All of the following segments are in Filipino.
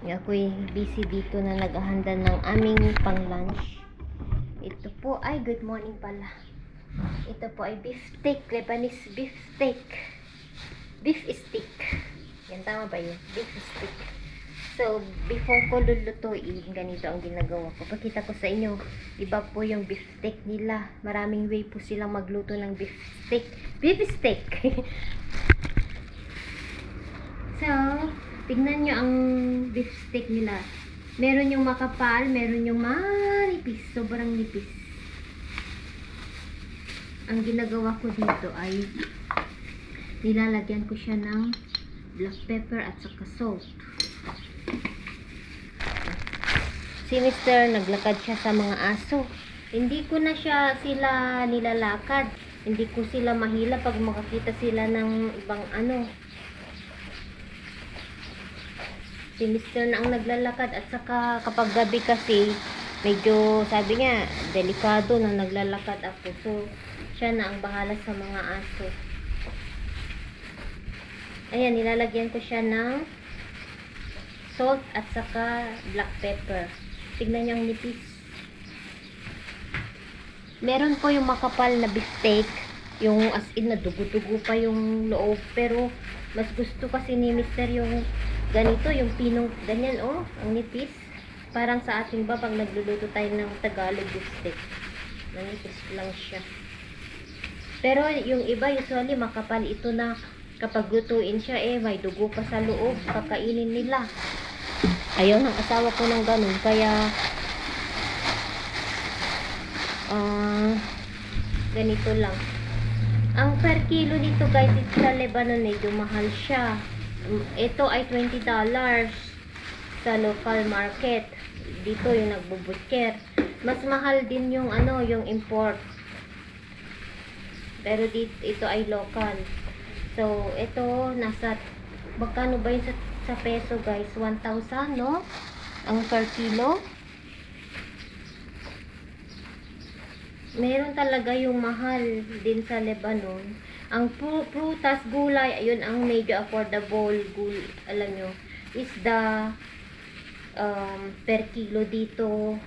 Ako'y busy dito na naghahanda ng aming pang lunch. Ito po ay good morning pala. Ito po ay beef steak, Lebanese beef steak. Beef steak. Yan, tama ba yun? Beef steak. So, before ko lulutuin, ganito ang ginagawa ko. Pakita ko sa inyo, iba po yung beef steak nila. Maraming way po silang magluto ng beef steak. Beef steak! So, tignan nyo ang beef steak nila. Meron yung makapal, meron yung manipis. Sobrang nipis. Ang ginagawa ko dito ay nilalagyan ko siya ng black pepper at saka salt. Si Mr. naglakad siya sa mga aso. Hindi ko na sila nilalakad. Hindi ko sila mahila pag makakita sila ng ibang ano. Si Mr. na ang naglalakad at saka kapag gabi kasi medyo sabi niya delikado na naglalakad ako. So siya na ang bahala sa mga aso. Ayan, nilalagyan ko siya ng salt at saka black pepper. Tignan niyo ang nipis. Meron po yung makapal na beefsteak, yung as in na dugo-dugo pa yung loob, pero mas gusto kasi ni Mr. yung ganito, yung pinong ganyan, oh, ang nipis. Parang sa ating ba pag nagluluto tayo ng Tagalog beefsteak, manipis lang siya. Pero yung iba usually makapal ito na kapag lutuin siya, may dugo pa sa loob, kakainin nila. Ayaw ng asawa ko ng ganun, kaya ganito lang. Ang per kilo nito guys, sa Lebanon medyo mahal siya. Ito ay $20 sa local market. Dito yung nagbubutcher. Mas mahal din yung ano, yung import. Pero dito, ito ay local. So, ito nasa magkano ba yun sa peso guys? 1,000, no? Ang per kilo. Meron talaga yung mahal din sa Lebanon. Ang prutas, gulay, ayun ang medyo affordable. Alam nyo, isda, per kilo dito,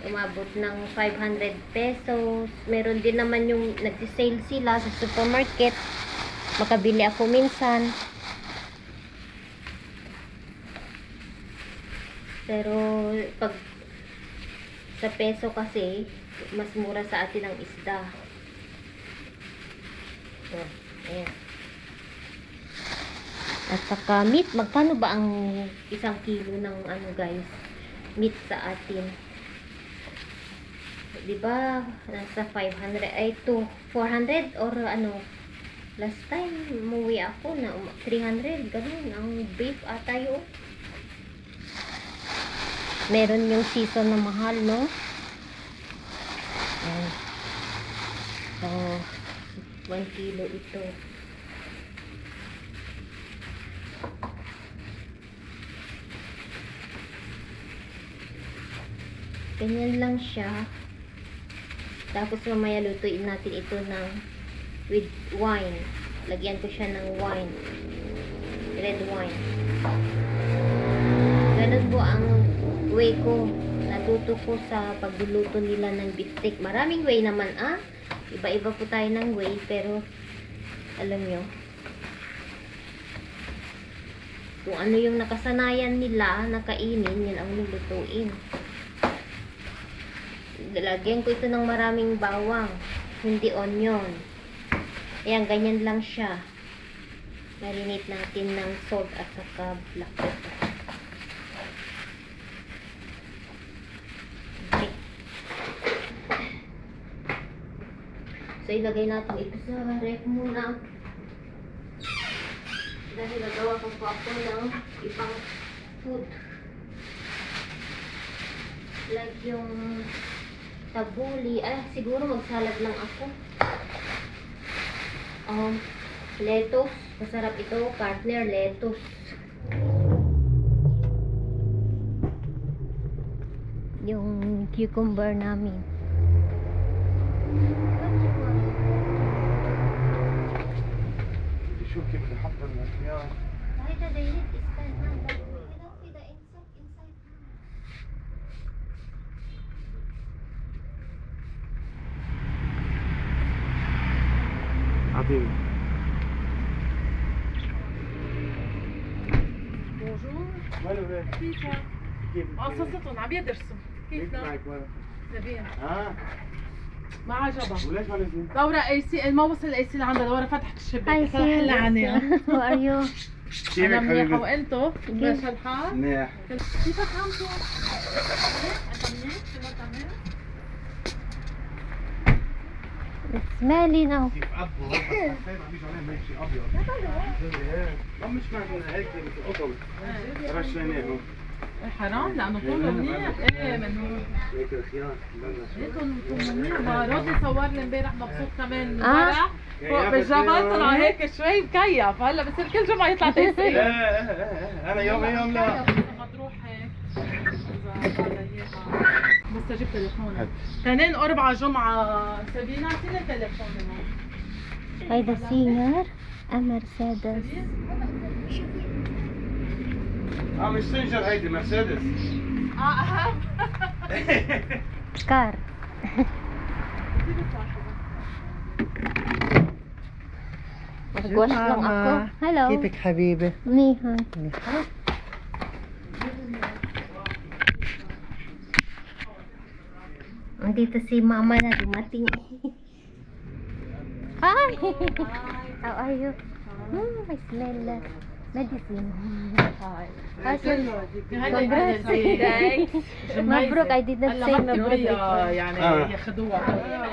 umabot ng 500 pesos. Meron din naman yung nagsisale sila sa supermarket. Makabili ako minsan. Pero pag sa peso kasi mas mura sa atin ang isda. So, ayan. At saka meat, magkano ba ang isang kilo ng ano guys? Meat sa atin. Diba? Nasa 500 ay to 400 or ano? Last time umuwi ako na 300, ganun ang beef ata yun. Meron yung season na mahal, no? Ayan. So, 1 kilo ito. Ganyan lang siya. Tapos mamaya lutuin natin ito ng with wine. Lagyan ko siya ng wine. Red wine. Ganun po ang way ko. Natuto ko sa pagluluto nila ng beefsteak. Maraming way naman, iba-iba po tayo ng way, pero alam nyo, kung ano yung nakasanayan nila nakainin, yun ang lulutuin. Lagyan ko ito ng maraming bawang, hindi onion. Ayan, ganyan lang siya. Marinate natin ng salt at saka black pepper. Okay. So, ilagay natin ito sa ref muna. Dahil nagawa ko po ako ng ibang food. Like yung tabuli. Siguro magsalad lang ako. Lettuce. Masarap ito. Partner, lettuce. Yung cucumber namin. شوف كيف نحضر الأكياس. هذا دايركت استنى. كده inside. اعطيني. بونجور. وين ولاد؟ كيفك؟ كيفك؟ قصصتهم عم يدرسوا. كيفنا؟ معك وين؟ زبين. ما عجبها. وليش ما نزلت؟ دورة اي سي ما وصل الاي سي لعندها، دورة فتحت الشباك. Hi, حل عنها. How are you? كيفك انا منيحة حبيبي؟ وانتو؟ ماشي الحال؟ منيح. كيفك عمتو؟ انت منيح؟ شو انت منيح؟ It's smelly now. كيف أبو حسيت عم بيجي عليه ماشي أبيض. ما مش معنا هيك مثل قطب. رشيناهم. حرام لانه طوله منيح. ايه من هيك الخيار طوله منيح. ما راضي صور لي امبارح مبسوط كمان آه. امبارح فوق بالجبل طلع هيك شوي مكيف. هلا بصير كل جمعة يطلع تيسير. أنا يوم لا. لما تروح هيك بس اجيب تليفونك. تنين 4 جمعة سابينا اعطيني تليفوني. هيدا سينيور مرسيدس. مش سنجر هيدي مرسيدس. اهم. كار. Nagwash lang ako. Hello. كيفك حبيبي؟ منيحة. Andito si mama na dumating. Hi! How are you? I smell medicine. How's your congrats? مبروك. I did not say مبروك. يعني ياخذوها.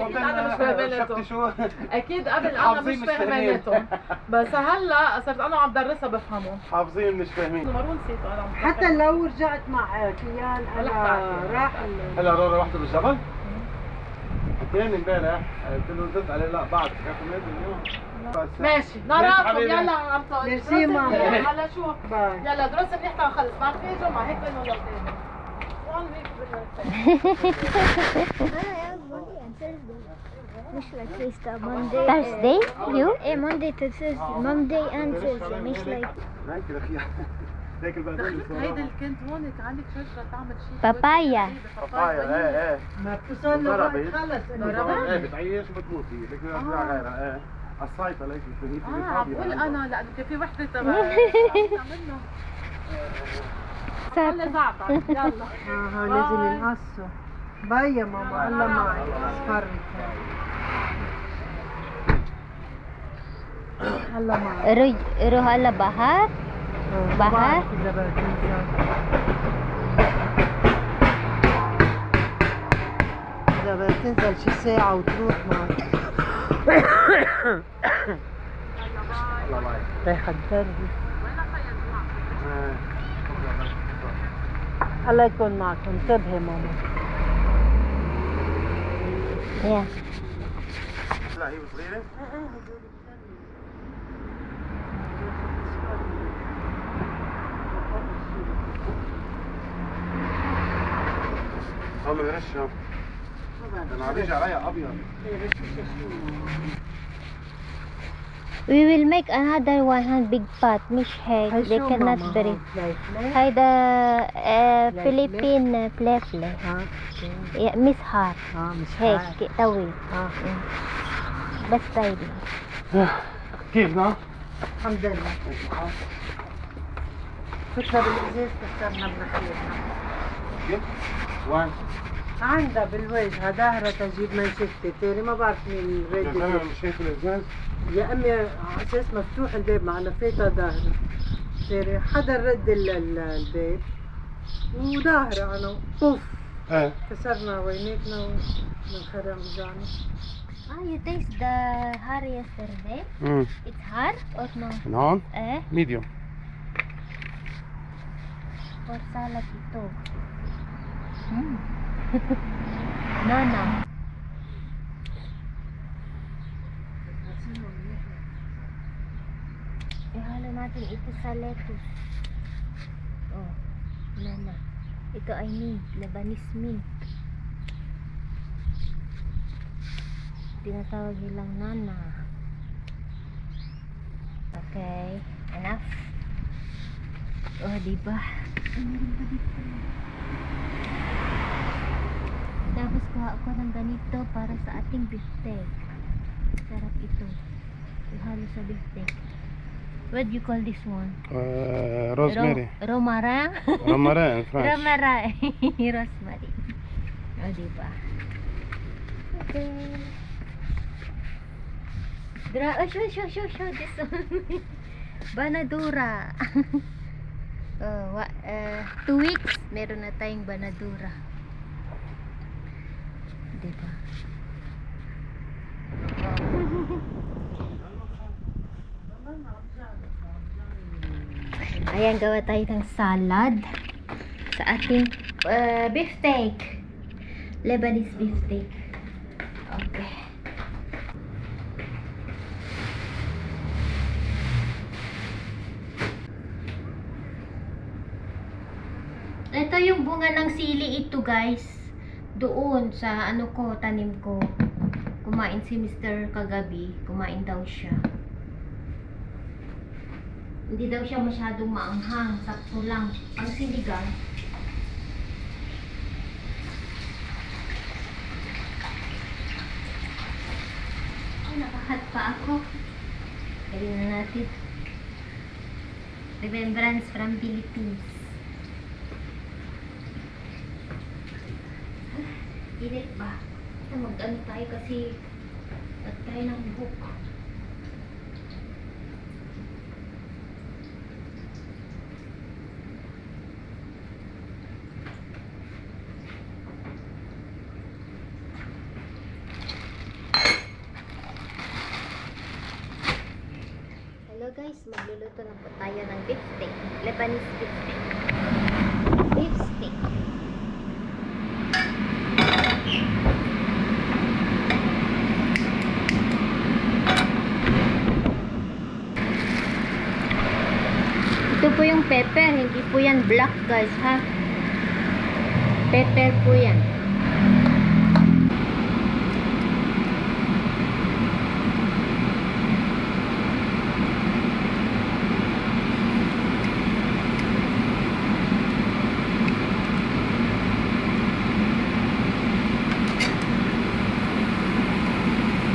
انا مش فاهمانتهم. شو؟ اكيد قبل انا حافظين مش مش فاهمين. فاهمانتهم بس هلا صرت انا عم درسها بفهمهم. حافظين مش فاهمين. مرون نسيته انا. حتى لو رجعت مع كيان انا راح هلا رورا رحت بالجبل؟ حكيني امبارح قلت له زدت عليه لا بعد كان اليوم. ماشي نراكم يلا عم تقول. ميرسي ماما. هلا شو؟ باي. يلا درس منيح تنخلص بعد في جمعة هيك بينهم لوحدين. وان ويك مش like Tuesday, Monday. Thursday? You? ايه Monday to Thursday, Monday and Tuesday مش like هيك الاخيار هيك البقدونس. هيدي اللي كنت هون عندك شجرة تعمل شيء. بابايا. بابايا ايه ما بتصل لوقت خلص ايه بتعيش وبتموت هي لك غيرها ايه الصيفة ليش بتهيك عم بقول انا لانه كان في وحدة تبع عملنا. هلا زعتر يلا. لازم نقصه. باي يا ماما الله معك. اصفرك الله معك. روح على بحر. بحر. إذا بدك تنزل. إذا بدك تنزل شي ساعة وتروح معك. رايحة تدربي. الله يكون معكم. انتبهي ماما. Yeah. لا هي صغيرة؟ هم غرشهم. انا عم بيجي عليها ابيض. We will make another one big pot. مش هيك. They cannot breathe. هيدا Philippine plefle. مسحار. مش هيك طويل. بس طيب. كيفنا؟ الحمد لله. فتنا بالإزاز كسرنا بنخيلنا. كيف؟ وين؟ عندها بالوجه ظاهرة تجيب منشفتي تاني ما بعرف مين يا زلمة ريدي. مش شايف الازاز؟ يا امي على اساس مفتوح الباب معنا فيتا ظاهرة تاني حدا رد الباب وظاهرة انا اوف ايه كسرنا وينيكنا ومنخرم رجعنا. You taste the har yesterday? It's hard or no? من هون؟ ميديوم. For salad ito. Nana. Ihalo natin ito sa lettuce. Oh, nana. Ito ay mint, Lebanese mint. Tinatawag nilang nana. Okay, enough. Oh, diba? Tapos kuha ako ng ganito para sa ating beefsteak. Sarap ito. Ihalo sa beefsteak. What do you call this one? روزماري Romara? رومارين فرنش Romara. Rosemary. O, diba? Okay. Oh, show this one. Banadura. 2 weeks, meron na tayong banadura. Diba? Ayan, gawa tayo ng salad sa ating beefsteak. Lebanese beefsteak. Okay. Ito yung bunga ng sili ito, guys. Doon sa ano ko, tanim ko. Kumain si Mr. kagabi. Kumain daw siya. Hindi daw siya masyadong maanghang. Sakto lang. Ang sinigang. Ay, nakahat pa ako. Gawin na natin. Remembrance from Philippines. Init ba? Mag-ano tayo kasi tayo ng book. Hello guys, magluluto na po tayo ng beefsteak. Lebanese beefsteak. Beefsteak. Ito po yung pepper, hindi po yan black guys ha. Pepper po yan.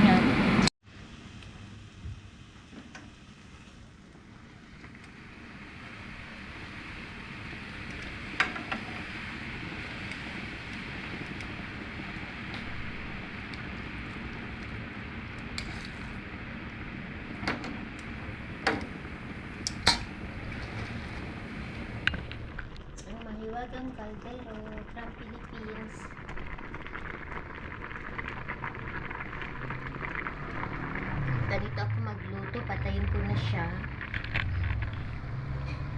Yan. Ang mahiwagang kaldero from Philippines. Ganito ako magluto, patayin ko na siya.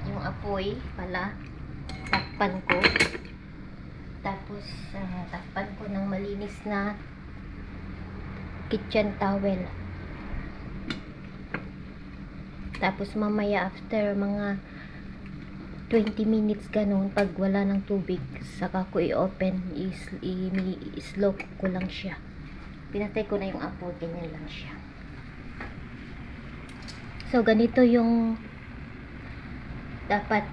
Yung apoy pala, takpan ko. Tapos takpan ko ng malinis na kitchen towel. Tapos mamaya after mga 20 minutes ganun, pag wala ng tubig, saka ko i-open, i-slow ko lang siya. Pinatay ko na yung apoy, ganyan lang siya. So, ganito yung dapat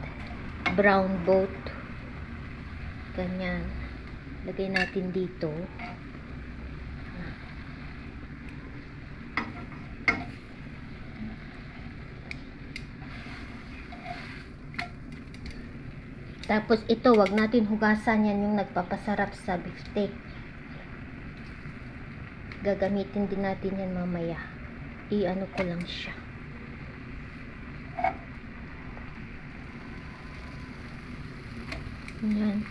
brown boat. Ganyan. Lagay natin dito. Tapos ito, wag natin hugasan, yan yung nagpapasarap sa beefsteak. Gagamitin din natin yan mamaya. I-ano ko lang siya. Yan.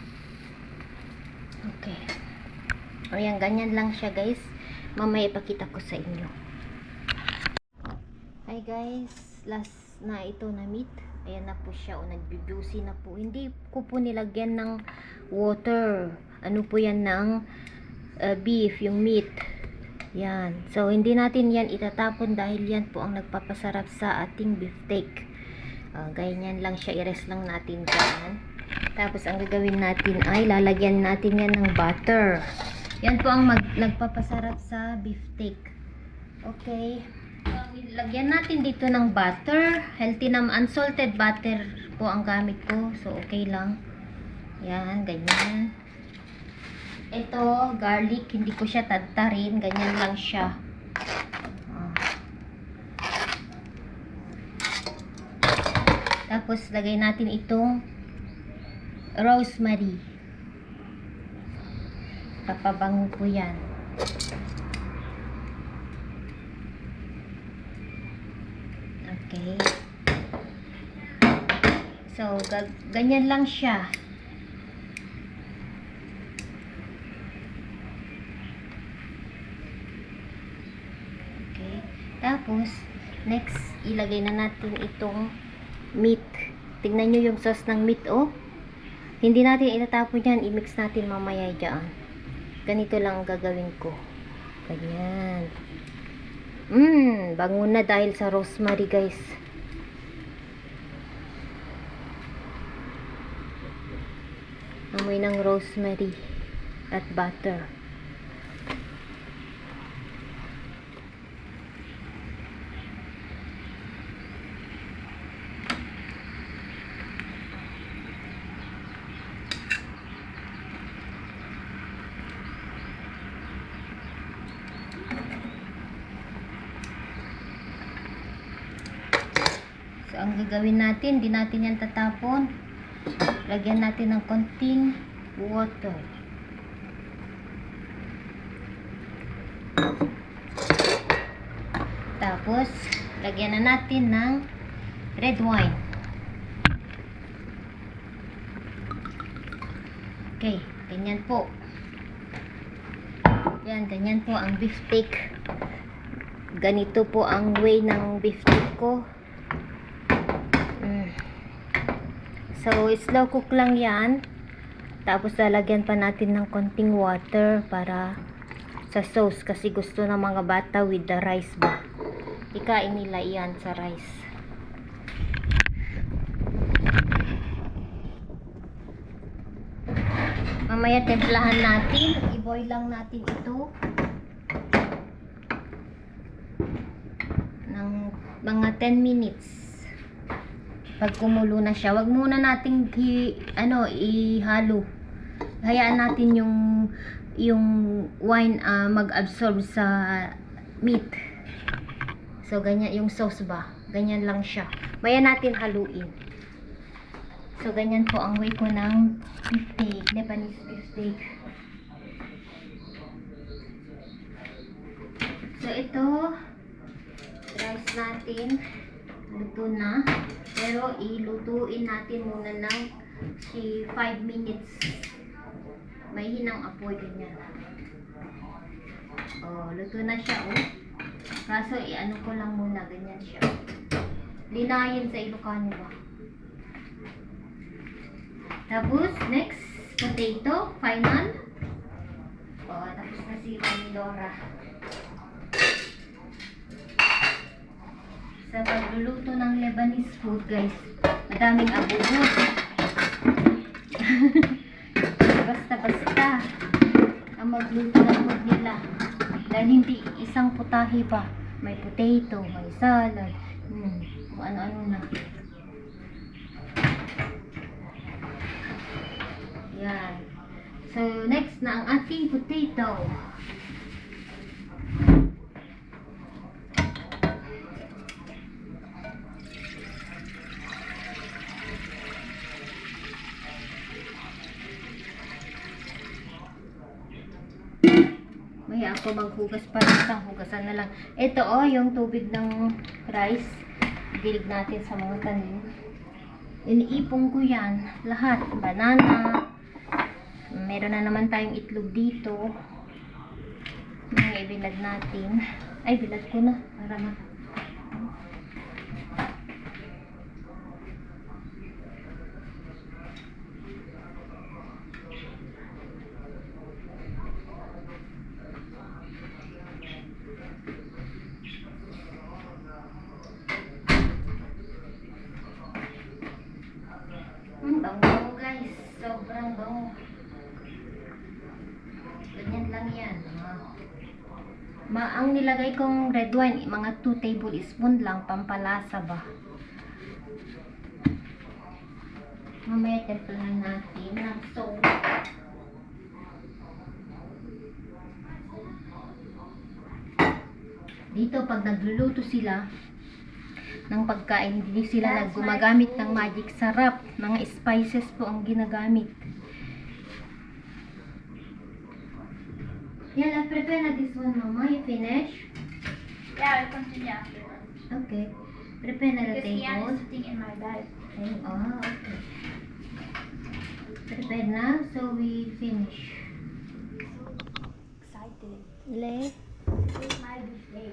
Okay. Ayan, ganyan lang siya guys. Mamaya ipakita ko sa inyo. Hi guys, last na ito na meat. Ayan na po siya, o nag-juicy na po. Hindi ko po nilagyan ng water. Ano po yan ng beef, yung meat. Yan. So, hindi natin yan itatapon dahil yan po ang nagpapasarap sa ating beefsteak. Ganyan lang siya, i-rest lang natin dyan. Tapos, ang gagawin natin ay lalagyan natin yan ng butter. Yan po ang nagpapasarap sa beefsteak. Okay. Lagyan natin dito ng butter. Healthy na, unsalted butter po ang gamit ko. So, okay lang. Yan, ganyan. Ito, garlic. Hindi ko siya tadtarin. Ganyan lang siya. Tapos lagay natin itong rosemary. Papabango po yan. Okay. So, ganyan lang siya. Okay. Tapos, next, ilagay na natin itong meat. Tignan nyo yung sauce ng meat, oh. Hindi natin itatapon yan. I-mix natin mamaya dyan. Ganito lang ang gagawin ko. Ganyan. Bango na dahil sa rosemary, guys. Amoy ng rosemary at butter. So, ang gagawin natin, di natin yan tatapon. Lagyan natin ng konting water. Tapos, lagyan na natin ng red wine. Okay, ganyan po. Yan, ganyan po ang beef steak. Ganito po ang way ng beef steak ko. So, slow cook lang yan. Tapos, lalagyan pa natin ng konting water para sa sauce. Kasi gusto ng mga bata with the rice ba. Ikain nila yan sa rice. Mamaya, templahan natin. I-boil lang natin ito ng mga 10 minutes. Pag kumulo na siya, wag muna nating ihalo. Hayaan natin yung wine mag-absorb sa meat. So ganyan yung sauce ba? Ganyan lang siya. Maya natin haluin. So ganyan po ang way ko ng beef steak, Lebanese beef steak. So ito, rice natin luto na. Pero ilutuin natin muna ng 5 minutes. May hinang apoy ganyan. Oh, luto na siya, oh. Kaso i-ano ko lang muna, ganyan siya. Linayin sa Ilocano ba. Tapos next, potato, final. Oh, tapos na si Dora. Sa pagluluto ng Lebanese food, guys, madaming abubot. Basta-basta ang magluto ng food nila. Dahil hindi isang putahe pa. May potato, may salad, kung ano-ano na. Yan. So, next na ang ating potato. May ako maghugas pa isang hugasan na lang. Ito yung tubig ng rice. Dilig natin sa mga tanim. Iniipong ko yan. Lahat. Banana. Meron na naman tayong itlog dito. Mga ibilad natin. Ay, bilad ko na. Para bango, guys. Sobrang bango. Ganyan lang yan. Ang nilagay kong red wine, mga 2 tablespoon lang, pampalasa ba. Mamaya templahan natin ng sauce. Dito, pag nagluluto sila, ng pagkain. Hindi sila gumagamit ng magic sarap. Mga spices po ang ginagamit. Yeah, I prepare na this one, Mama. You finish? Yeah, I'll continue after that. Okay. Prepare na the Because Ian table. is sitting in my bed. Okay. Prepare na, so we finish. Excited. Le? It's my birthday.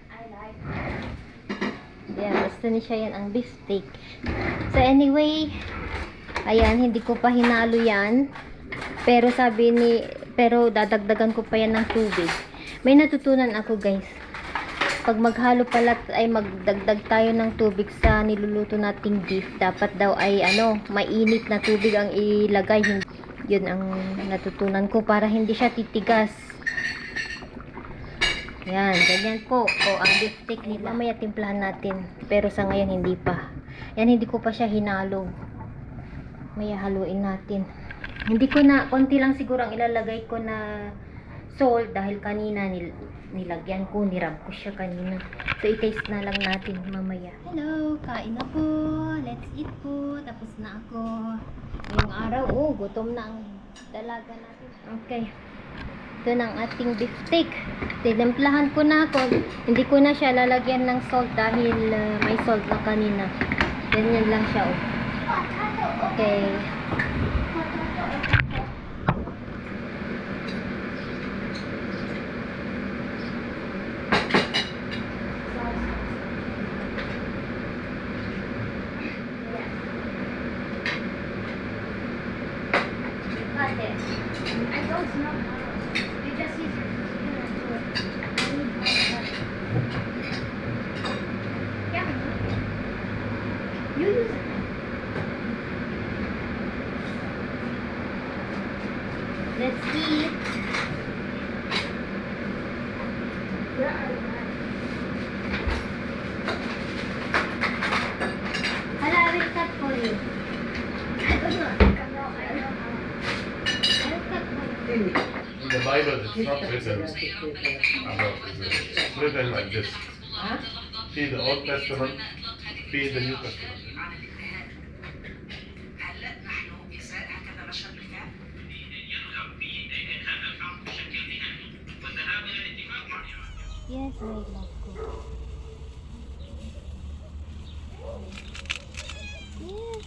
I like Yan, gusto ni siya yan ang beef steak. So anyway, ayan, hindi ko pa hinalo yan. Pero pero dadagdagan ko pa yan ng tubig. May natutunan ako guys. Pag maghalo pala ay magdagdag tayo ng tubig sa niluluto nating beef. Dapat daw ay mainit na tubig ang ilagay. Yun ang natutunan ko para hindi siya titigas. Yan, ganyan po. O, ang beef steak nila. Mamaya timplahan natin. Pero sa ngayon hindi pa. Yan, hindi ko pa siya hinalo. Maya haluin natin. Hindi ko na, konti lang siguro ang ilalagay ko na salt dahil kanina nilagyan ko, nirab ko siya kanina. So, i-taste na lang natin mamaya. Hello, kain na po. Let's eat po. Tapos na ako. Ngayong araw, gutom na ang dalaga natin. Okay. Ito na ang ating beef steak. Tinimplahan ko na ako. Hindi ko na siya lalagyan ng salt dahil may salt na kanina. Ganyan lang siya. Okay. I don't know how. You just use your Yeah. You use it. Let's eat. Where are you at? Hala, I will cut for you. I don't know. I know how. I will cut for you. In the Bible, it's not written about Israel. It's written like this. See the Old Testament, see the New Testament. Yes, my love ko. Yes.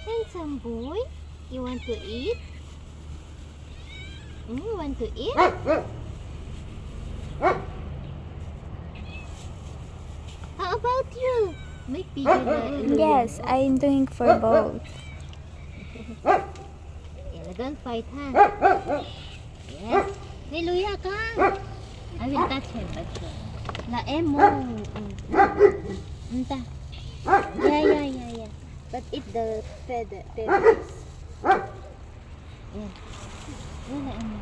Handsome boy. You want to eat? You want to eat? How about you? May pigil na. Yes, I'm doing for both. Yeah, don't fight, ha? Yes. Niluya ka. I will touch him, touch him. Laem mo. Unta. Yeah. But eat the feathers. Yeah. Laem mo.